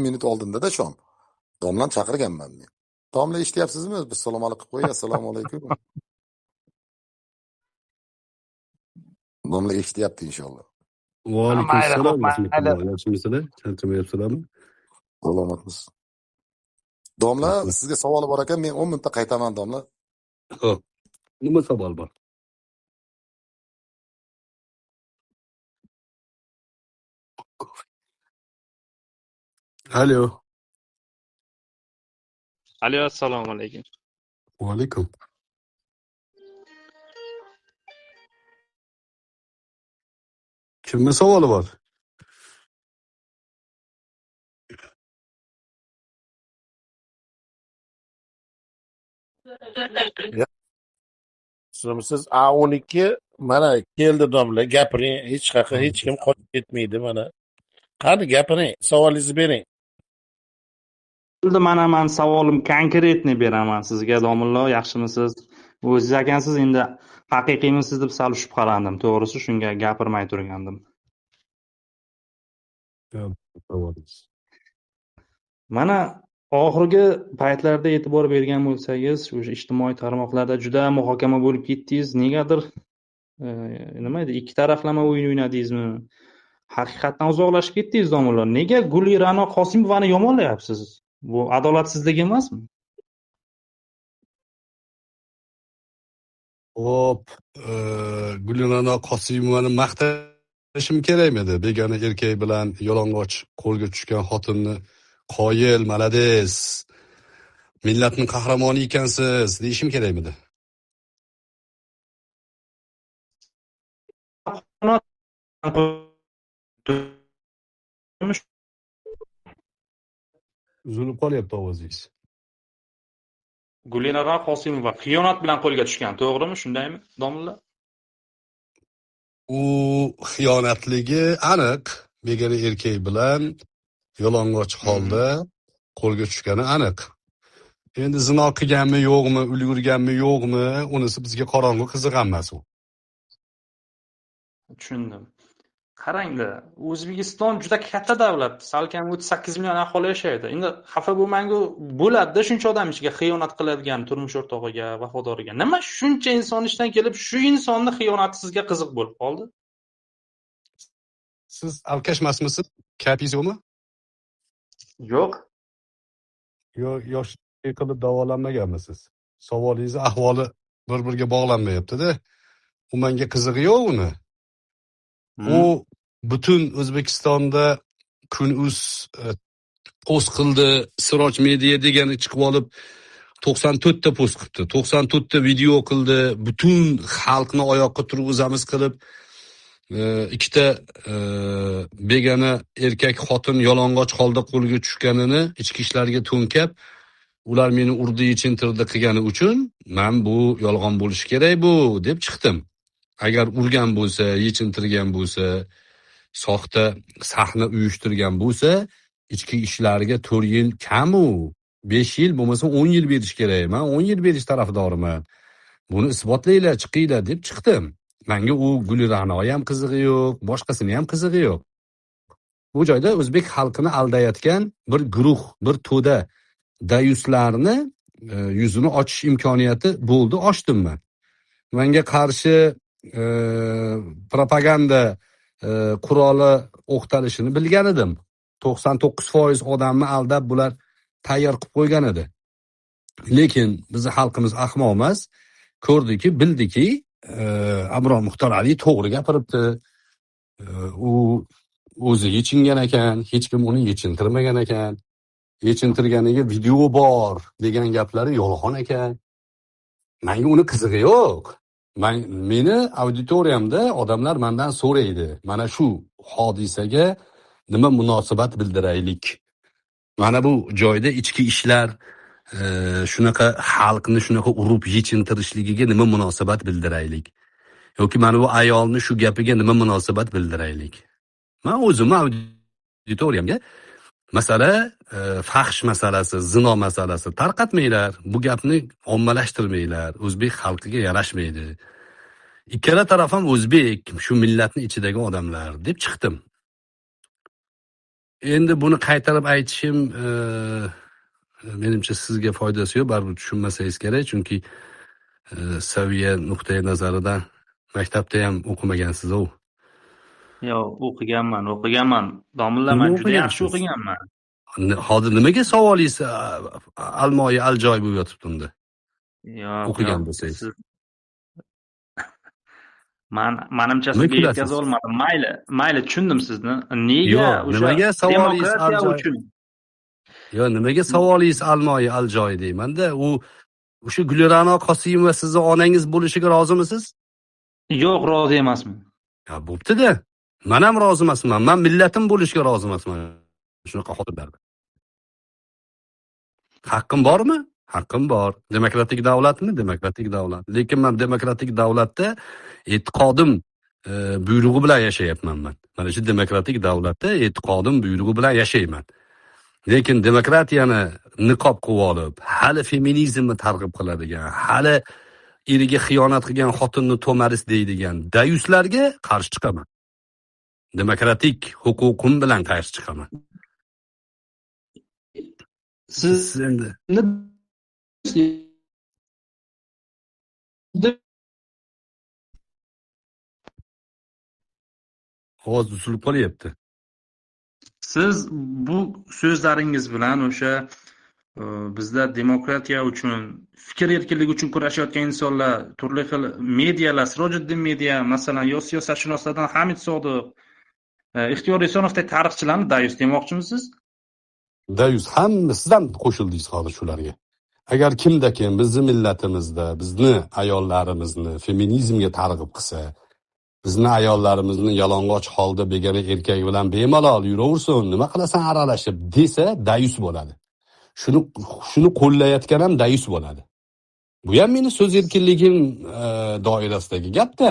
minut oldinda shom. Domlani chaqirganman men. Domla eshityapsizmi? Biz salom alik qilib qo'yay. Assalomu alaykum. Domla eshityapti inshaalloh. Va alaykum Mayli, assalom. xo'p, mayli. Yaxshimisizlar? Charchamayapsizlarmi? Salomatmiz. Domla, sizga savoli bor ekan, men 10 minutda qaytaman, domla. Xo'p. Nima savol bor? Alo. Alo, assalomu alaykum. Va alaykum. Kimning savoli bor? Siz A12 mana keldi domla, gapiring. Hech qayoqqa hech kim qochib ketmaydi mana. Qani gapiring, savolingizni bering. Endi mana men savolim konkretni beraman sizga, domla, yaxshimisiz? O'zingiz ekansiz, endi haqiqiymisiz deb sal shubhalandim. To'g'risi shunga gapirmay turgandim. Savolingiz. Mana oxirgi paytlarda e'tibor bergan bo'lsangiz, o'sha ijtimoiy tarmoqlarda juda muhokama bo'lib ketdingiz. Negadir nima edi, ikki taraflama o'yin o'ynadingizmi? Haqiqatdan uzoqlashib ketdingiz, domlalar. Nega Gulira'no Qosimovani yomonlayapsiz? Bu adolatsizlik emasmi? Hop, Gulnora Qosimovani maqtashim kerakmidi? Begona erkak bilan yalang'och qo'lga tushgan xotinni qoyil, malades, millatning qahramoni ekansiz deyishim kerakmidi? Uzilib qolyapti ovozingiz. Gulnora Qosimova xiyonat bilan qo'lga tushgan, to'g'rimi? Shundaymi, domlalar? U xiyonatligi aniq. Begona erkak bilan yalang'och holda qo'lga tushgani aniq. Endi zino qilganmi yo'qmi, ulgurganmi yo'qmi, unisi bizga qorong'u qiziq emas u. Tushundim. Qaranglar, O'zbekiston juda katta davlat. Salkam 38 million aholi yashaydi. Endi xafa bo'lmang-ku, bo'ladi shuncha odam ichiga xiyonat qiladigan turmush o'rtog'iga, vafodoriga. Nima shuncha inson ishdan kelib, shu insonni xiyonati sizga qiziq bo'lib qoldi? Siz alkashmasmisiz? Kapingiz yo'qmi? Yo'q. Yoshlik qilib davolanmaganmisiz? Savolingiz ahvoli bir-biriga bog'lanmayapti-da. U menga qizig'i yo'q uni. U butun O'zbekistonda Kun.uz post qildi, Siroj media degani chiqib olib 94 ta post qildi, 94 ta video qildi, butun xalqni oyoqqa turg'izamiz qilib, ikkita begona erkak xotin yalang'och holda qo'lga tushganini ichki ishlarga to'nkab, ular meni urdi, yechintirdi qilgani uchun men bu yolg'on bo'lishi kerak bu deb chiqdim. Agar urgan bo'lsa, yechintirgan bo'lsa, soxta sahna uyushtirgan bo'lsa, ichki ishlarga 4 yil kam u. 5 yil bo'lmasa 10 yil berish kerak. Men 10 yil berish tarafdoriman. Buni isbotlanglar, chiqinglar deb chiqdim. Menga u Gulira'no ham qizig'i yo'q, boshqasini ham qizig'i yo'q. Bu joyda o'zbek xalqini aldayotgan bir guruh, bir to'da dayuslarni yuzini ochish imkoniyati bo'ldi, ochdim men. Menga qarshi propaganda quroli o'qtalishini bilgan edim. 99% odamni aldab bular tayyor qilib qo'ygan edi. Lekin bizni xalqimiz ahmoq emas. Ko'rdiki, bildiki, Abrom Muxtor Ali to'g'ri gapiribdi. U o'zi yechingan ekan, hech kim uni yechintirmagan ekan. Yechintirganiga video bor degan gaplari yolg'on ekan. Menga uni qizig'i yo'q. Meni auditoriyamda odamlar mendan so'raydi. Mana shu hodisaga nima munosabat bildiraylik? Mana bu joyda ichki ishlar shunaqa xalqni shunaqa urib yechintirishligiga nima munosabat bildiraylik? Yoki mana bu ayolni shu gapiga nima munosabat bildiraylik? Men o'zimni auditoriyamga masala fahsh masalasi, zino masalasi tarqatmanglar. Bu gapni ommalashtirmanglar. O'zbek xalqiga yarashmaydi. Ikkala taraf ham o'zbek, shu millatning ichidagi odamlar deb chiqdim. endi buni qaytarib aytishim menimcha sizga foydasi yo'q, baribir tushunmasangiz kerak, chunki saviya nuqtai nazaridan maktabda ham o'qimagansiz-ku. Yo'q, o'qiganman. Domilla, Nima men juda yaxshi o'qigansiz? o'qiganman. Hozir nimaga savolingiz almoyi aljoy bo'lib yotibdi unda? O'qigan Yo'q, bo'lsangiz. siz manimcha Nima sizga kulasiz? yetkaza olmadim. Mayli, tushundim sizni. Nega Yo'q, o'sha nimaga savolingiz demokratiya aljoy? uchun? Yo, nimaga savolingiz almoyi aljoy deymanda, u o'sha Gulra'no Qosimova sizni onangiz bo'lishiga rozimisiz? Yo'q, rozi emasman. Ya bo'pti-da. Men ham rozi emasman. Men millatim bo'lishiga rozi emasman. Shunaqa xotinlarda. Haqqim bormi? Haqqim bor. Demokratik davlatmi? Demokratik davlat. Lekin men demokratik davlatda e'tiqodim buyrug'i bilan yashayapman men. Mana shu demokratik davlatda e'tiqodim buyrug'i bilan yashayman. Lekin demokratiyani niqob qilib olib, hali feminizmni targ'ib qiladigan, hali eriga xiyonat qilgan xotinni to'maris deydigan dayuslarga qarshi chiqaman. Demokratik huquqim bilan qarshi chiqaman. Siz endi ovoz usilib qolyapti. Siz bu so'zlaringiz bilan o'sha bizda demokratiya uchun, fikr erkinligi uchun kurashayotgan insonlar, turli xil medialar, Sirojiddin media, masalan, yo siyosatshunoslardan Hamid Sodiq, Ixtiyor Esonovdek tarixchilarni dayus demoqchimisiz? Dayus hammasidan qo'shildingiz hozir shularga. Agar kimda-kim bizni millatimizda, bizni ayollarimizni feminizmga targ'ib qilsa, bizni ayollarimizni yalang'och holda begona erkak bilan bemalol yuraversin, nima qilasan aralashib desa, dayus bo'ladi. Shuni qo'llayotgan ham dayus bo'ladi. Bu ham meni so'z erkinligim doirasidagi gap-da.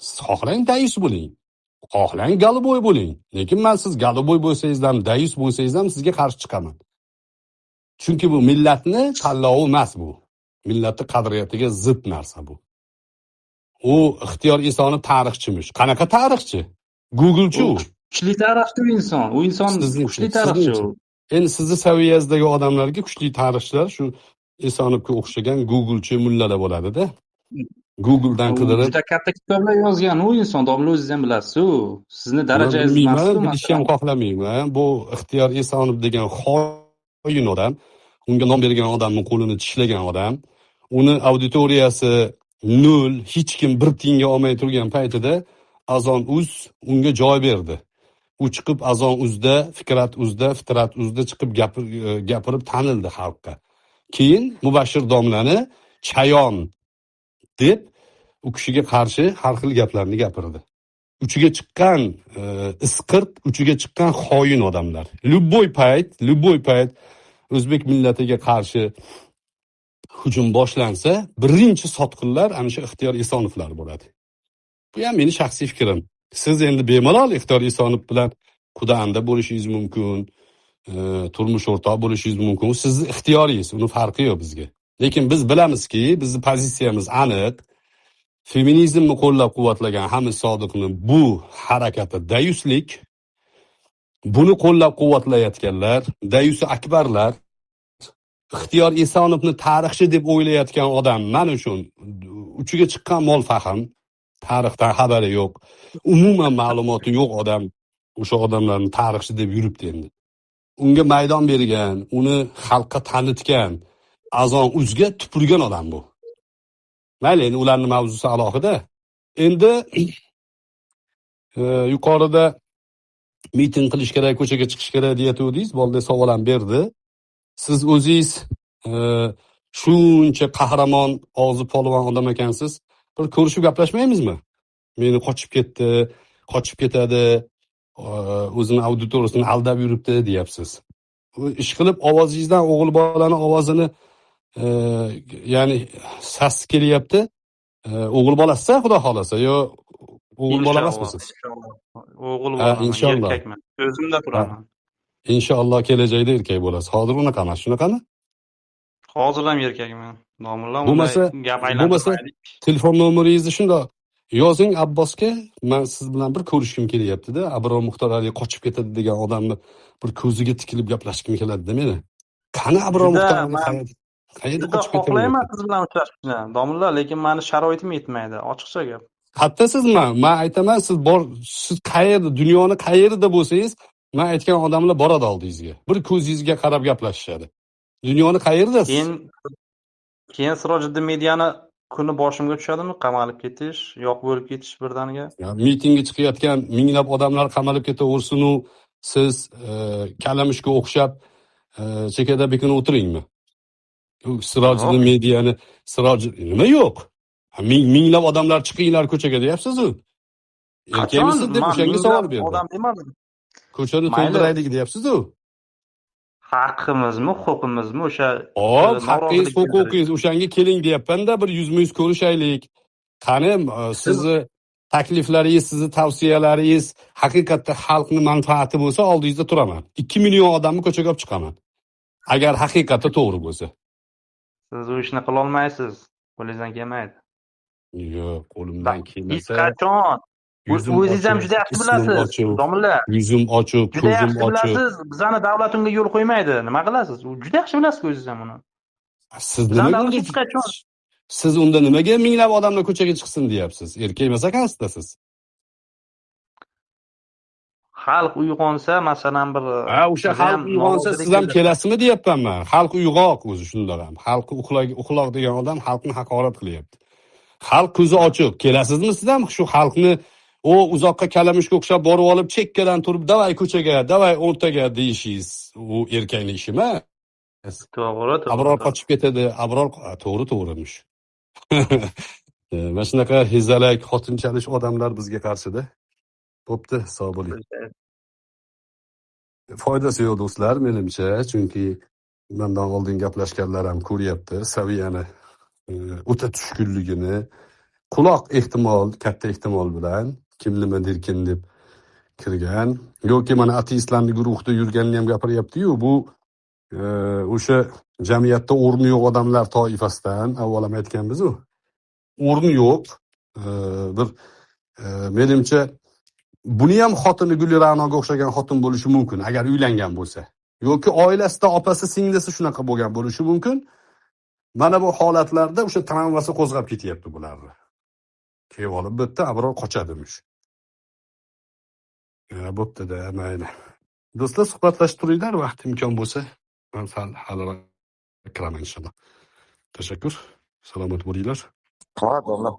Siz xohlang dayus bo'ling, xohlang galoboy bo'ling. Lekin men siz galoboy bo'lsangiz ham, dayus bo'lsangiz ham sizga qarshi chiqaman. Chunki bu millatni tanlovi emas bu. Millatning qadriyatiga zid narsa bu. U Ixtiyor Esonov tarixchimish. Qanaqa tarixchi? Googlechi u. Kuchli tarixchi u inson. U inson kuchli tarixchi u. Endi sizni saviyangizdagi odamlarga kuchli tarixchilar shu Esonovga o'xshagan Googlechi mullalar bo'ladi-da. Googledan qidirib juda katta kitoblar yozgan u inson, domla o'zingiz ham bilasiz-ku. Sizni darajangiz emas. Bilishni ham xohlamayman. Bu Ixtiyor Esonov degan xoin odam, unga nom bergan odamning qo'lini tishlagan odam, uni auditoriyasi 0, hech kim 1 tiyinga olmay turgan paytida Azon.uz unga joy berdi. U chiqib Azon.uzda, Fitrat uzda chiqib gapirib tanildi xalqqa. Keyin Mubashshir domlani chayon deb u kishiga qarshi har xil gaplarni gapirdi. Uchiga chiqqan isqirt, uchiga chiqqan xoin odamlar. Любой payt o'zbek millatiga qarshi hujum boshlansa, birinchi sotqinlar ana shu Ixtiyor Esonovlar bo'ladi. Bu ham meni shaxsiy fikrim. Siz endi bemalol Ixtiyor Esonov bilan qudanda bo'lishingiz mumkin, turmush o'rtoq bo'lishingiz mumkin. Sizning ixtiyoringiz, uni farqi yo'q bizga. Lekin biz bilamizki, bizning pozitsiyamiz aniq. Feminizmni qo'llab-quvvatlagan Hamid Sodiqni bu harakati dayuslik. Buni qo'llab-quvvatlayotganlar, dayusi akbarlar, Ixtiyor Esonovni tarixchi deb o'ylayotgan odam men uchun uchiga chiqqan mol fahm, tarixdan xabari yo'q, umuman ma'lumoti yo'q odam o'sha odamlarni tarixchi deb yuribdi endi. Unga maydon bergan, uni xalqqa tanitgan, Azon.uzga tupurgan odam bu. Mayli, endi ularning mavzusi alohida. Endi yuqorida miting qilish kerak, ko'chaga chiqish kerak deyatuvdingiz, bolda savol ham berdi. Siz o'zingiz shuncha qahramon, og'zi polvon odam ekansiz. Bir ko'rishib gaplashmaymizmi? Meni qochib ketadi, o'zini auditoriyasini aldab yuribdi deyapsiz. Ish qilib ovozingizdan o'g'il bolani ovozini ya'ni sas kelyapti. O'g'il bolasiz, xudo xolasa, yo o'g'il bola emasmisiz? O'g'il bo'laman, erkakman. O'zimda turaman. Inshaalloh kelajakda erkak bo'lasiz. Hozir unaqa emas, shunaqami? Hozir ham erkakman. Domla bo'lmasa telefon nomeringizni shundoq yozing Abbosga, men siz bilan bir ko'rishkim kelyapti-da, Abror Muxtor Ali qochib ketadi degan odamni bir ko'ziga tikilib gaplashgim keladi-da meni. Qani Abror Muxtor Ali Men qayerga juda qochib xohlayman ketaveryapti? siz bilan uchrashishni, domla, lekin meni sharoitim yetmaydi, ochiqcha gap. Hattasizman, men aytaman, siz qayerda, dunyoni qayerida bo'lsangiz, men aytgan odamlar boradi oldingizga. Bir ko'zingizga qarab gaplashishadi. Dunyoni qayerdasiz? Keyin Sirojiddin Mediani kuni boshimga tushadimi? Qamalib ketish, yo'q bo'lib ketish birdaniga. Mitingga chiqayotgan minglab odamlar qamalib ketaversin-u, siz kalamushga o'xshab chekada bekinib o'tiringmi? Sirojiddin Mediani, nima yo'q? Minglab odamlar chiqinglar ko'chaga deyapsiz-ku. Erkakmisiz deb o'shanga savol berdim. Odam demadim. Ko'chani to'ldiraylik deyapsiz-ku. Haqqimizmi, huquqimizmi o'sha haqqingiz, huquqingiz o'shanga keling deyapman-da, bir yuzma-yuz ko'rishaylik. Qani sizni takliflaringiz, sizni tavsiyalaringiz haqiqatda xalqning manfaati bo'lsa, oldingizda turaman. 2 million odamni ko'chaga olib chiqaman. Agar haqiqatda to'g'ri bo'lsa. Siz u ishni qila olmaysiz. Qo'lingizdan kelmaydi. Yo'q, qo'limdan kelmasa. Hech qachon. O'zingiz ham juda yaxshi bilasiz, domla. Yuzim ochiq, ko'zim ochiq. Bilasiz, bizani davlat unga yo'l qo'ymaydi. Nima qilasiz? U juda yaxshi bilasiz o'zingiz ham uni. Siz unda nimaga minglab odamlar ko'chaga chiqsin deyapsiz? Erkak emas ekansizda siz. Xalq uyg'onsa, masalan, bir o'sha xalq uyg'onsa siz ham kelasizmi deyapman men. Xalq uyg'oq o'zi shundoq ham. Xalq uxloq degan odam xalqni haqorat qilyapti. Xalq ko'zi ochiq. Kelasizmi siz ham shu xalqni uzoqqa kalamushga o'xshab borib olib chekkadan turib, davay ko'chaga, davay o'rtaga deyishingiz, u erkakning ishimi? To'g'ri. Abror qochib ketadi, Abror to'g'rimish. Mana shunaqa hezalak, xotinchalish odamlar bizga qarshida. Bo'pti, sog' bo'ling. Foydasi yo'q do'stlar, menimcha, chunki mendan oldin gaplashganlar ham ko'ryapti saviyani o'ta tushkunligini. Quloq katta ehtimol bilan kim nima derkin deb kirgan yoki mana ateistlarning guruhida yurganini ham gapiryapti-yu, bu o'sha jamiyatda o'rni yo'q odamlar toifasidan avval ham aytganmiz-ku. O'rni yo'q. Bir menimcha buni ham xotini Guli Ra'noga o'xshagan xotin bo'lishi mumkin agar uylangan bo'lsa. Yoki oilasida opasi, singlisi shunaqa bo'lgan bo'lishi mumkin. Mana bu holatlarda o'sha travmasi qo'zg'ab ketyapti bularni. Kelib olib bitta Abror qochadimish. Bo'pti-da, mayli. Do'stlar, suhbatlashib turinglar, vaqt imkon bo'lsa. Men hali kiraman inshaalloh. Tashakkur. Salomat bo'linglar. Ha, domla.